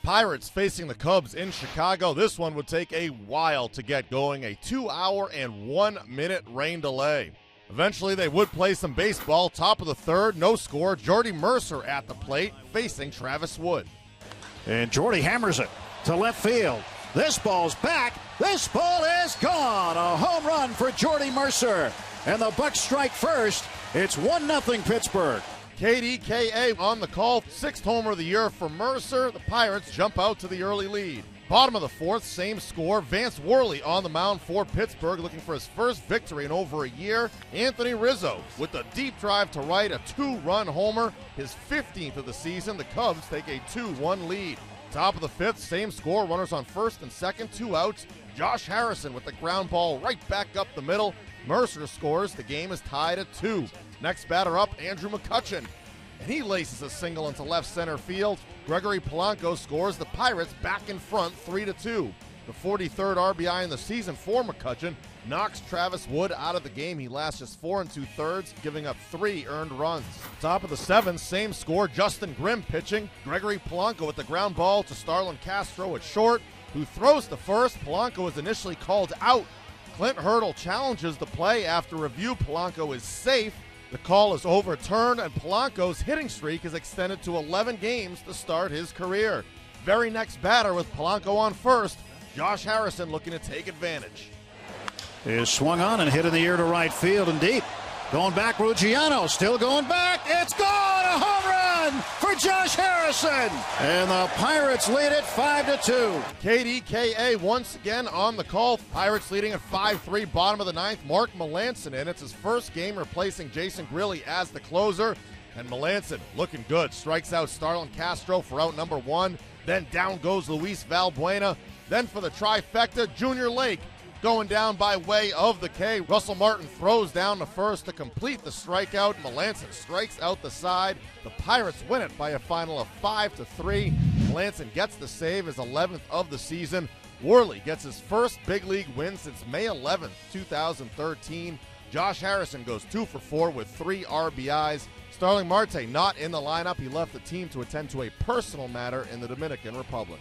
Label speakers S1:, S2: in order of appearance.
S1: Pirates facing the Cubs in Chicago. This one would take a while to get going, a 2-hour and 1-minute rain delay. Eventually, they would play some baseball. Top of the third, no score. Jordy Mercer at the plate, facing Travis Wood.
S2: And Jordy hammers it to left field. This ball's back. This ball is gone. A home run for Jordy Mercer. And the Bucks strike first. It's 1-0 Pittsburgh.
S1: KDKA on the call. 6th homer of the year for Mercer. The Pirates jump out to the early lead. Bottom of the 4th, same score. Vance Worley on the mound for Pittsburgh, looking for his first victory in over a year. Anthony Rizzo with a deep drive to right, a 2-run homer, his 15th of the season. The Cubs take a 2-1 lead. Top of the 5th, same score. Runners on first and second, 2 outs. Josh Harrison with the ground ball right back up the middle. Mercer scores. The game is tied at 2. Next batter up, Andrew McCutchen. And he laces a single into left center field. Gregory Polanco scores. The Pirates back in front, 3-2. The 43rd RBI in the season for McCutchen knocks Travis Wood out of the game. He lasts just 4 2/3, giving up 3 earned runs. Top of the 7th, same score. Justin Grimm pitching. Gregory Polanco with the ground ball to Starlin Castro at short, who throws to first. Polanco is initially called out. Clint Hurdle challenges the play. After review, Polanco is safe. The call is overturned, and Polanco's hitting streak is extended to 11 games to start his career. Very next batter with Polanco on first, Josh Harrison looking to take advantage.
S2: Is swung on and hit in the air to right field and deep. Going back, Ruggiano still going back. It's gone! A home run for Josh Harrison! And the Pirates lead it 5-2.
S1: KDKA once again on the call. Pirates leading at 5-3, bottom of the 9th. Mark Melancon in. It's his first game replacing Jason Grilli as the closer. And Melancon looking good. Strikes out Starlin Castro for out number 1. Then down goes Luis Valbuena. Then for the trifecta, Junior Lake going down by way of the K. Russell Martin throws down the first to complete the strikeout. Melancon strikes out the side. The Pirates win it by a final of 5-3. Melancon gets the save, his 11th of the season. Worley gets his first big league win since May 11th, 2013. Josh Harrison goes 2 for 4 with 3 RBIs. Starling Marte not in the lineup. He left the team to attend to a personal matter in the Dominican Republic.